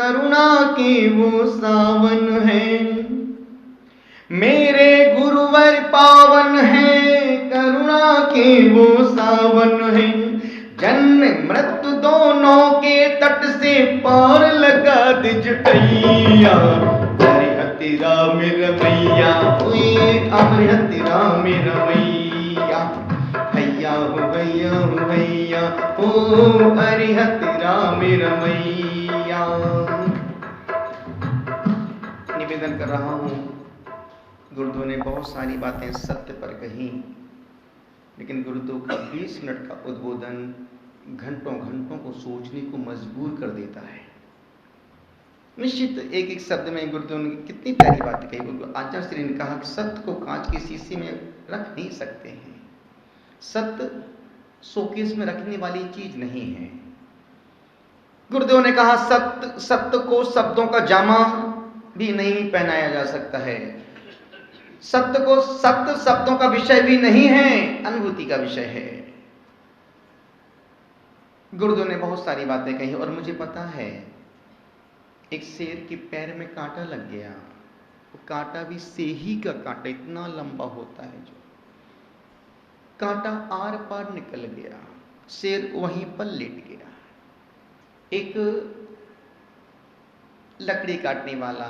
करुणा के वो सावन है, मेरे गुरुवर पावन है, करुणा के वो सावन है। जन्म मृत्यु दोनों के तट से पार लगा दे जुटैया, हरि राम रमैया, हरि राम रमैया, हैया हो भैया हो भैया हो, हरि राम रमैया। निवेदन कर रहा हूं, गुरुदेव ने बहुत सारी बातें सत्य पर कही, लेकिन गुरुदेव का 20 मिनट का उद्बोधन घंटों घंटों को सोचने को मजबूर कर देता है। निश्चित एक एक शब्द में गुरुदेव ने कितनी प्यारी बातें कही। गुरु आचार्य श्री ने कहा कि सत्य को कांच के शीशे में रख नहीं सकते हैं, सत्य शोकेस में रखने वाली चीज नहीं है। गुरुदेव ने कहा सत्य को शब्दों का जामा भी नहीं पहनाया जा सकता है, सत्य शब्दों का विषय भी नहीं है, अनुभूति का विषय है। गुरुदेव ने बहुत सारी बातें कही और मुझे पता है एक शेर के पैर में कांटा लग गया, वो कांटा भी सेही का कांटा इतना लंबा होता है, जो कांटा आर पार निकल गया, शेर वहीं पर लेट गया। एक लकड़ी काटने वाला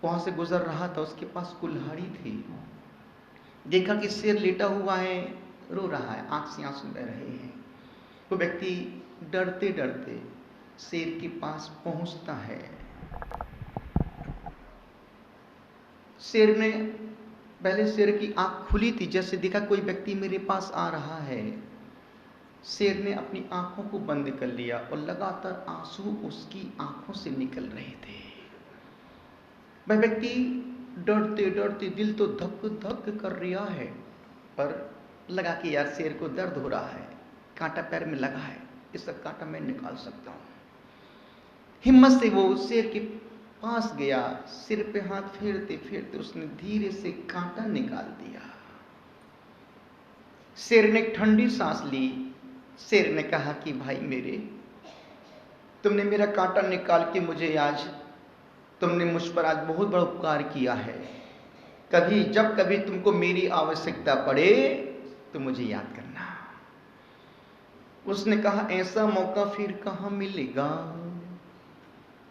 वहां से गुजर रहा था, उसके पास कुल्हाड़ी थी, देखा कि शेर लेटा हुआ है, रो रहा है, आंख से आंसू बह रहे हैं। वो व्यक्ति डरते डरते शेर के पास पहुंचता है। शेर ने पहले शेर की आंख खुली थी, जैसे देखा कोई व्यक्ति मेरे पास आ रहा है, शेर ने अपनी आंखों को बंद कर लिया और लगातार आंसू उसकी आंखों से निकल रहे थे। वह व्यक्ति डरते डरते, दिल तो धक धक कर रहा है, पर लगा कि यार शेर को दर्द हो रहा है, कांटा पैर में लगा है, इसका कांटा मैं निकाल सकता हूं। हिम्मत से वो शेर के पास गया, सिर पे हाथ फेरते फेरते उसने धीरे से कांटा निकाल दिया। शेर ने ठंडी सांस ली। शेर ने कहा कि भाई मेरे, तुमने मेरा कांटा निकाल के मुझे आज, तुमने मुझ पर आज बहुत बड़ा उपकार किया है। जब कभी तुमको मेरी आवश्यकता पड़े तो मुझे याद करना। उसने कहा ऐसा मौका फिर कहां मिलेगा।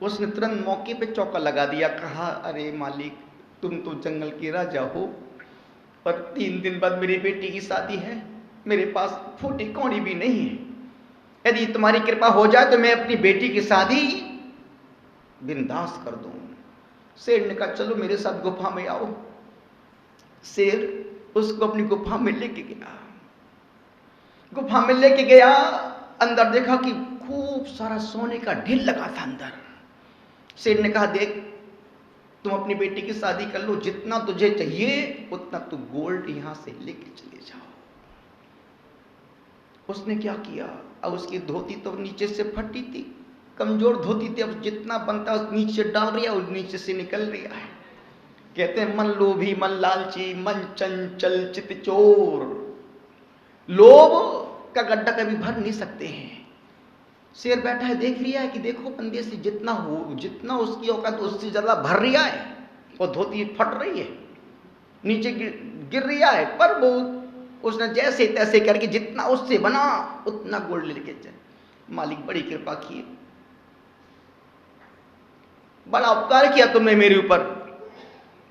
उसने तुरंत मौके पे चौका लगा दिया, कहा अरे मालिक, तुम तो जंगल के राजा हो, पर 3 दिन बाद मेरी बेटी की शादी है, मेरे पास फूटी कौड़ी भी नहीं है, यदि तुम्हारी कृपा हो जाए तो मैं अपनी बेटी की शादी बिंदास कर दूं। शेर ने कहा चलो मेरे साथ गुफा में आओ। शेर उसको अपनी गुफा में लेके गया। गुफा में लेके गया, अंदर देखा कि खूब सारा सोने का ढेर लगा था अंदर। शेर ने कहा देख, तुम अपनी बेटी की शादी कर लो, जितना तुझे चाहिए उतना तू गोल्ड यहां से लेके चले जाओ। उसने क्या किया, अब उसकी धोती तो नीचे से फटी थी, कमजोर धोती थी, अब जितना बनता उस नीचे डाल रहा और नीचे से निकल रहा है। कहते हैं मन लोभी मन लालची मन चंचल चित चोर, लोभ का गड्ढा कभी भर नहीं सकते हैं। शेर बैठा है, देख रहा है कि देखो बंदे से जितना उसकी औकात उससे ज्यादा भर रहा है, और धोती फट रही है, नीचे गिर रहा है, पर वो उसने जैसे तैसे करके जितना उससे बना उतना गोल्ड लेके चल। मालिक बड़ी कृपा की, बड़ा उपकार किया तुमने मेरे ऊपर।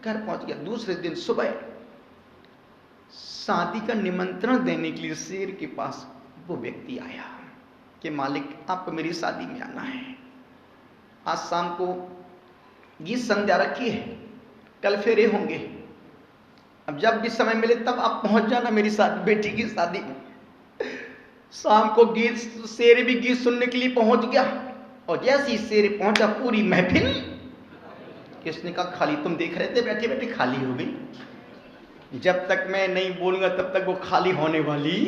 घर पहुंच गया। दूसरे दिन सुबह शादी का निमंत्रण देने के लिए शेर के पास वो व्यक्ति आया कि मालिक आपको मेरी शादी में आना है, आज शाम को गीत संध्या रखी है, कल फेरे होंगे, अब जब भी समय मिले तब आप पहुंच जाना मेरी बेटी की शादी में। शाम को शेर भी गीत सुनने के लिए पहुंच गया, और जैसे ही शेर पहुंचा पूरी महफिल, किसने कहा खाली, तुम देख रहे थे बैठे बैठे खाली हो गई। जब तक मैं नहीं बोलूंगा तब तक वो खाली होने वाली,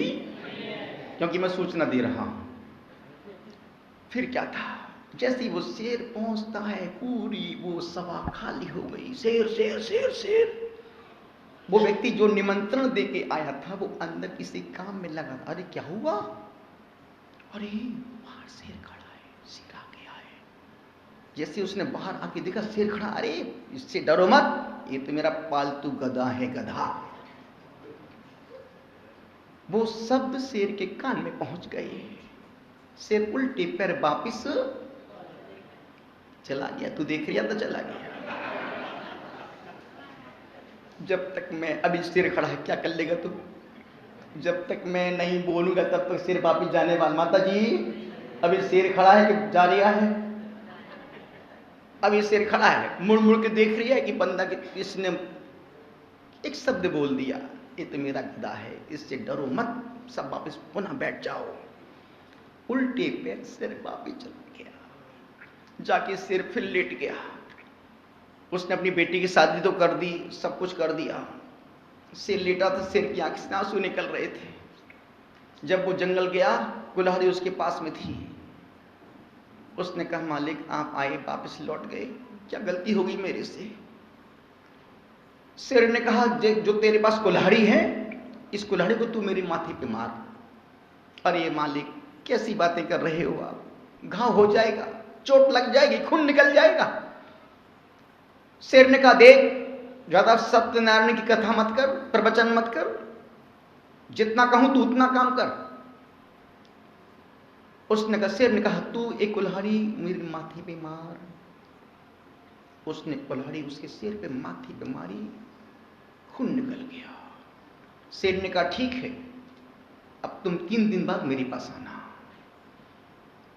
क्योंकि मैं सूचना दे रहा हूं। फिर क्या था, जैसे ही वो शेर पहुंचता है पूरी वो सभा खाली हो गई। शेर शेर शेर शेर। वो व्यक्ति जो निमंत्रण दे के आया था वो अंदर किसी काम में लगा था। अरे क्या हुआ, अरे बाहर शेर खड़ा है, शेर आ गया है। जैसे उसने बाहर आके देखा शेर खड़ा, अरे इससे डरो मत, ये तो मेरा पालतू गधा है, गधा। वो सब शेर के कान में पहुंच गए। शेर उल्टे पैर वापिस चला गया। तू देख रहा था, चला गया। जब तक मैं, अभी शेर खड़ा है, क्या कर लेगा तू? जब तक मैं नहीं बोलूंगा तब तक शेर वापिस जाने वाला। माता जी अभी शेर खड़ा है कि जा रहा है? अभी शेर खड़ा है, मुड़ मुड़ के देख रही है कि बंदा के इसने एक शब्द बोल दिया, ये तो मेरा गधा है, इससे डरो मत, सब वापस पुनः बैठ जाओ। उल्टे पैर शेर वापिस चला गया। जाके शेर फिर लेट गया। उसने अपनी बेटी की शादी तो कर दी, सब कुछ कर दिया। शेर लेटा था, शेर की आंख से आंसू निकल रहे थे। जब वो जंगल गया, कुल्हाड़ी उसके पास में थी। उसने कहा, मालिक आप आए, वापस लौट गए, क्या गलती हो गई मेरे से? शेर ने कहा, जो तेरे पास कुल्हाड़ी है, इस कुल्हाड़ी को तू मेरे माथे पे मार। अरे मालिक कैसी बातें कर रहे हो आप, घाव हो जाएगा, चोट लग जाएगी, खून निकल जाएगा। शेर ने कहा, देख ज्यादा सत्यनारायण की कथा मत कर, प्रवचन मत कर, जितना कहूं तू उतना काम कर। उसने कहा, शेर ने कहा, तू एक कुल्हाड़ी मेरे माथे पे मार। उसने कुल्हाड़ी उसके शेर पे माथे पे मारी, खून निकल गया। शेर ने कहा, ठीक है, अब तुम 3 दिन बाद मेरे पास आना।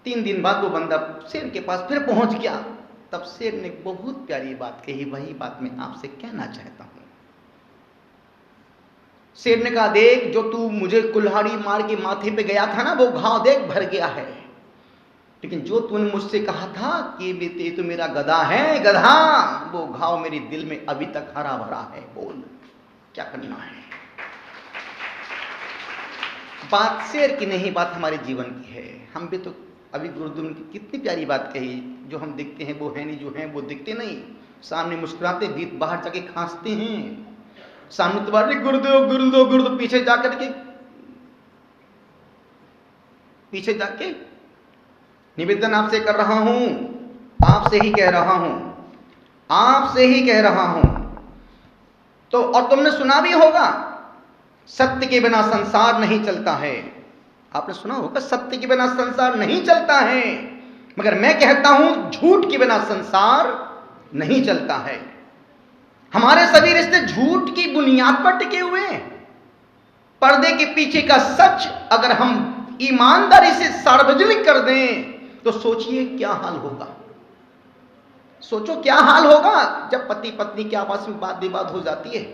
3 दिन बाद वो बंदा शेर के पास फिर पहुंच गया। तब शेर ने बहुत प्यारी बात कही, वही बात मैं आपसे कहना चाहता हूं। शेर ने कहा, देख जो तू मुझे कुल्हाड़ी मार के माथे पे गया था ना, वो घाव देख भर गया है, लेकिन जो तूने मुझसे कहा था कि ये तो मेरा गधा है, गधा, वो घाव मेरे दिल में अभी तक हरा भरा है। बोल क्या करना है? बात शेर की नहीं, बात हमारे जीवन की है। हम भी तो अभी गुरुदेव की कितनी प्यारी बात कही, जो हम दिखते हैं वो है नहीं, जो हैं वो दिखते नहीं। सामने मुस्कुराते, बीत बाहर जाके खांसते हैं। सामने तो बार गुरुदेव गुरुदेव गुरुदेव, पीछे जाकर के, पीछे जाके निवेदन आपसे कर रहा हूं, आपसे ही कह रहा हूं, आपसे ही कह रहा हूं। तो और तुमने सुना भी होगा, सत्य के बिना संसार नहीं चलता है। आपने सुना होगा, सत्य के बिना संसार नहीं चलता है, मगर मैं कहता हूं झूठ के बिना संसार नहीं चलता है। हमारे सभी रिश्ते झूठ की बुनियाद पर टिके हुए हैं। पर्दे के पीछे का सच अगर हम ईमानदारी से सार्वजनिक कर दें तो सोचिए क्या हाल होगा। सोचो क्या हाल होगा जब पति पत्नी के आपस में बात विवाद हो जाती है।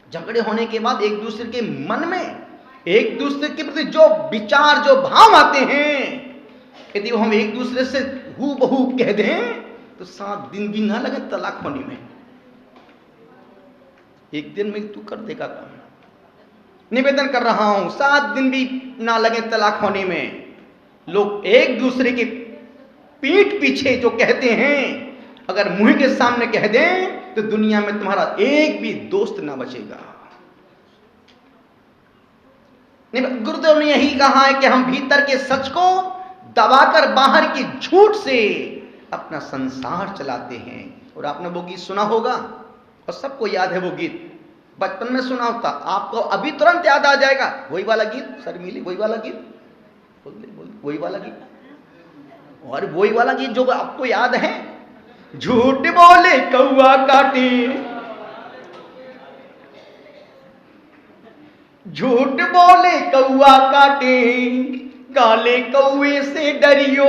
झगड़े होने के बाद एक दूसरे के मन में, एक दूसरे के प्रति जो विचार, जो भाव आते हैं, यदि वो हम एक दूसरे से हूबहू कह दें तो 7 दिन भी ना लगे तलाक होने में। एक दिन में तू कर देगा काम। निवेदन कर रहा हूं, 7 दिन भी ना लगे तलाक होने में। लोग एक दूसरे के पीठ पीछे जो कहते हैं, अगर मुंह के सामने कह दें तो दुनिया में तुम्हारा एक भी दोस्त ना बचेगा। गुरुदेव ने यही कहा है कि हम भीतर के सच को दबाकर बाहर की झूठ से अपना संसार चलाते हैं। और आपने वो गीत सुना होगा, और सबको याद है वो गीत, बचपन में सुना होता, आपको अभी तुरंत याद आ जाएगा। वही वाला गीत शर्मीली, वही वाला गीत, बोल वही वाला गीत, और वही वाला गीत जो आपको याद है। झूठ बोले कौआ काटे, झूठ बोले कौआ काटे, काले कौए से डरियो,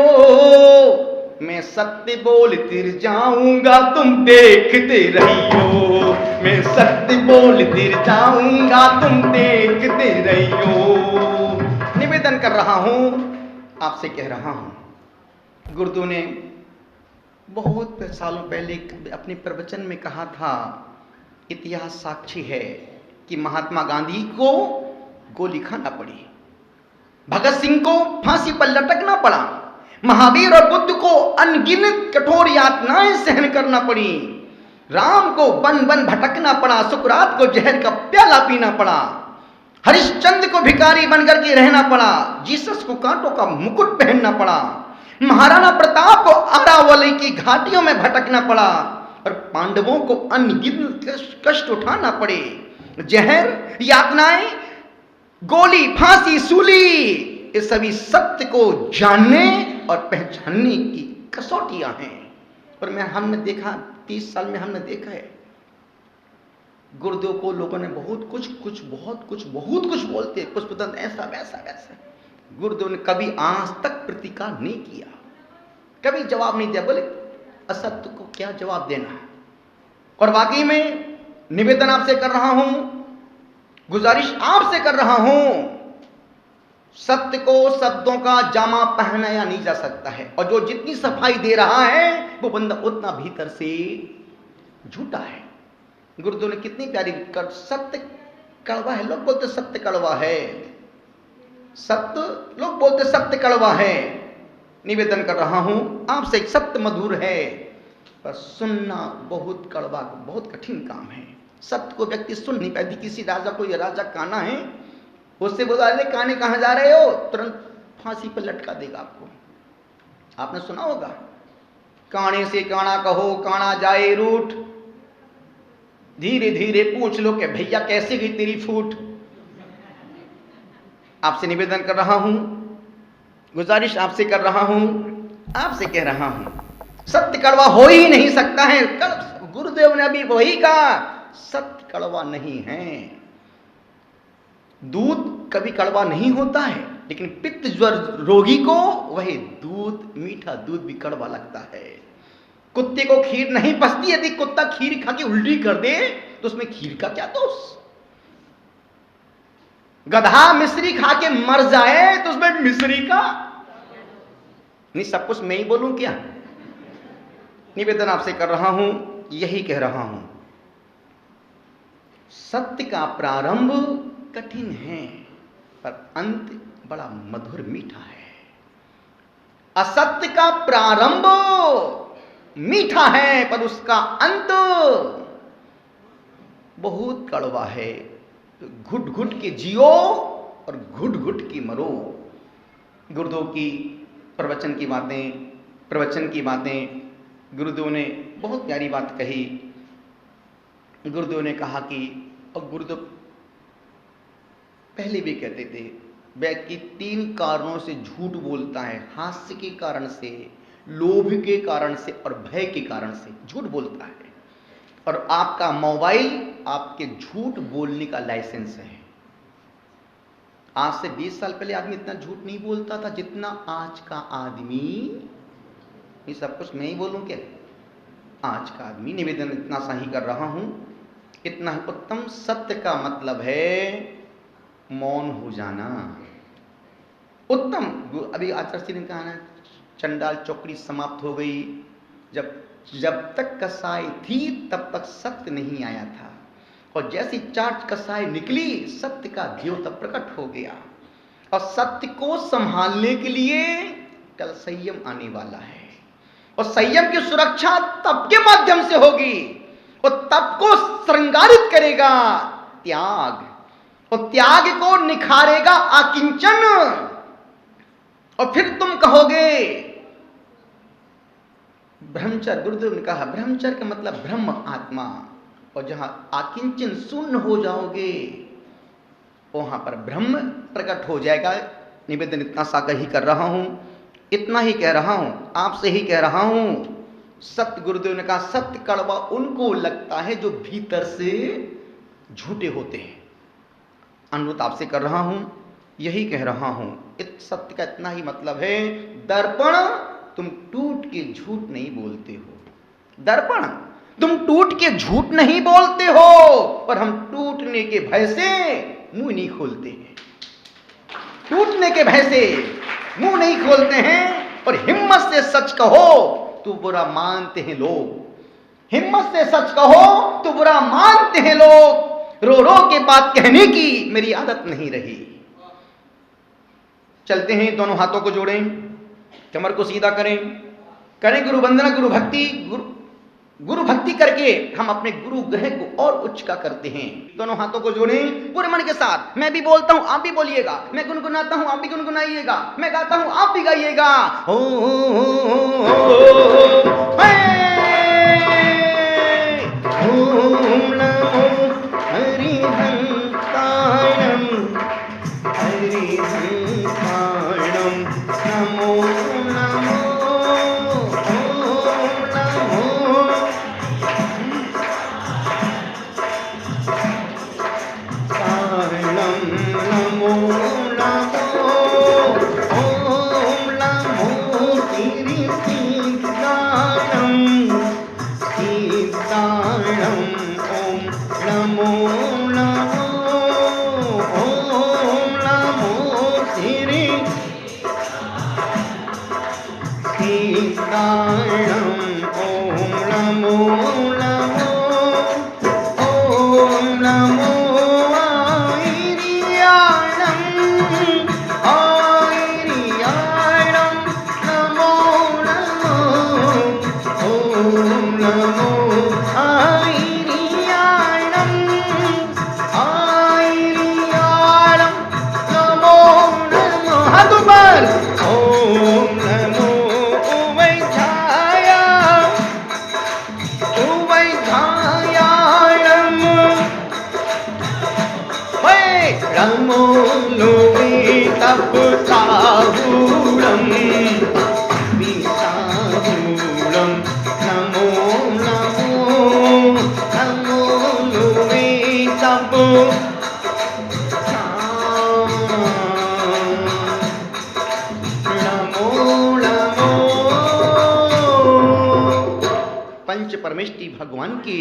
मैं सत्य बोल तिर जाऊंगा तुम देखते रहियो, मैं सत्य बोल तिर जाऊंगा तुम देखते रहियो। निवेदन कर रहा हूं, आपसे कह रहा हूं, गुरुदेव ने बहुत सालों पहले अपने प्रवचन में कहा था, इतिहास साक्षी है कि महात्मा गांधी को गोली खाना पड़ी, भगत सिंह को फांसी पर लटकना पड़ा, महावीर और बुद्ध को अनगिनत कठोर यातनाएं सहन करना पड़ी, राम को वन वन भटकना पड़ा, सुकरात को जहर का प्याला पीना पड़ा, हरिश्चंद्र को भिखारी बनकर के रहना पड़ा, जीसस को कांटों का मुकुट पहनना पड़ा, महाराणा प्रताप को अरावली की घाटियों में भटकना पड़ा और पांडवों को अनगिनत कष्ट उठाना पड़े। जहर, यातनाएं, गोली, फांसी, सूली, ये सभी सत्य को जानने और पहचानने की कसौटियां हैं। और हमने देखा, 30 साल में हमने देखा है, गुरुदेव को लोगों ने बहुत कुछ बोलते, पुष्पदंत ऐसा वैसा वैसा। गुरुदेव ने कभी आज तक प्रतिकार नहीं किया, कभी जवाब नहीं दिया। बोले असत्य को क्या जवाब देना। और वाकई में निवेदन आपसे कर रहा हूं, गुजारिश आपसे कर रहा हूं, सत्य को शब्दों का जामा पहनाया नहीं जा सकता है। और जो जितनी सफाई दे रहा है वो बंदा उतना भीतर से झूठा है। गुरुदेव ने कितनी प्यारी कर, सत्य कड़वा है, लोग बोलते सत्य कड़वा है, सत्य लोग बोलते सत्य कड़वा है। निवेदन कर रहा हूं आपसे, सत्य मधुर है पर सुनना बहुत कड़वा, बहुत कठिन काम है। सत्य को व्यक्ति सुन नहीं पाती। किसी राजा को, ये राजा काना है, उससे बोला अरे काने कहां जा रहे हो, तुरंत फांसी पर लटका देगा आपको। आपने सुना होगा, काने से काना कहो काना जाए रूठ, धीरे धीरे पूछ लो कि भैया कैसे गई तेरी फूट। आपसे निवेदन कर रहा हूं, गुजारिश आपसे कर रहा हूं, आपसे कह रहा हूं, सत्य कड़वा हो ही नहीं सकता है। गुरुदेव ने अभी वही कहा, सत्य कड़वा नहीं है। दूध कभी कड़वा नहीं होता है, लेकिन पित्त ज्वर रोगी को वही दूध, मीठा दूध भी कड़वा लगता है। कुत्ते को खीर नहीं पचती, यदि कुत्ता खीर खा के उल्टी कर दे तो उसमें खीर का क्या दोष। गधा मिश्री खा के मर जाए तो उसमें मिश्री का नहीं। सब कुछ मैं ही बोलूं क्या। निवेदन आपसे कर रहा हूं, यही कह रहा हूं, सत्य का प्रारंभ कठिन है पर अंत बड़ा मधुर मीठा है। असत्य का प्रारंभ मीठा है पर उसका अंत बहुत कड़वा है। घुट घुट के जियो और घुट घुट के मरो। गुरुदेव की प्रवचन की बातें गुरुदेव ने बहुत प्यारी बात कही। गुरुदेव ने कहा कि, और गुरुदेव पहले भी कहते थे, व्यक्ति 3 कारणों से झूठ बोलता है, हास्य के कारण से, लोभ के कारण से और भय के कारण से झूठ बोलता है। और आपका मोबाइल आपके झूठ बोलने का लाइसेंस है। आज से 20 साल पहले आदमी इतना झूठ नहीं बोलता था जितना आज का आदमी। ये सब कुछ मैं ही बोलूं क्या। आज का आदमी, निवेदन इतना सा ही कर रहा हूं, इतना ही उत्तम। सत्य का मतलब है मौन हो जाना। उत्तम। अभी आचार्य जी ने कहा ना, चंडाल चौकड़ी समाप्त हो गई। जब तक कसाई थी तब तक सत्य नहीं आया था, और जैसी 4 कसाई निकली सत्य का द्योतक प्रकट हो गया। और सत्य को संभालने के लिए कल संयम आने वाला है, और संयम की सुरक्षा तप के माध्यम से होगी, और तप को श्रृंगारित करेगा त्याग, और त्याग को निखारेगा आकिंचन। और फिर तुम कहोगे ब्रह्मचर्य। गुरुदेव ने कहा ब्रह्मचर्य का मतलब ब्रह्म आत्मा, और जहां आकिंचन शून्य हो जाओगे वहां पर ब्रह्म प्रकट हो जाएगा। निवेदन इतना सा ही कर रहा हूं, इतना ही कह रहा हूं, आपसे ही कह रहा हूं। सत्य, गुरुदेव ने कहा सत्य कड़वा उनको लगता है जो भीतर से झूठे होते हैं। अनुरोध आपसे कर रहा हूं, यही कह रहा हूं। सत्य का इतना ही मतलब है, दर्पण तुम टूट के झूठ नहीं बोलते हो। दर्पण तुम टूट के झूठ नहीं बोलते हो, और हम टूटने के भय से मुंह नहीं खोलते हैं। टूटने के भय से मुंह नहीं खोलते हैं, और हिम्मत से सच कहो तो बुरा मानते हैं लोग। हिम्मत से सच कहो तो बुरा मानते हैं लोग। रो रो के बात कहने की मेरी आदत नहीं रही। चलते हैं, दोनों हाथों को जोड़ें, कमर को सीधा करें, करें गुरु वंदना, गुरु भक्ति, गुरु गुरु भक्ति करके हम अपने गुरु ग्रह को और उच्च का करते हैं। दोनों हाथों को जोड़ें पूरे मन के साथ। मैं भी बोलता हूं आप भी बोलिएगा, मैं गुनगुनाता हूं आप भी गुनगुनाइएगा, मैं गाता हूं आप भी गाइएगा। ओम नमो हरिहंसायम हरिहंसायम नमो नमो पंच परमेष्टि भगवान की।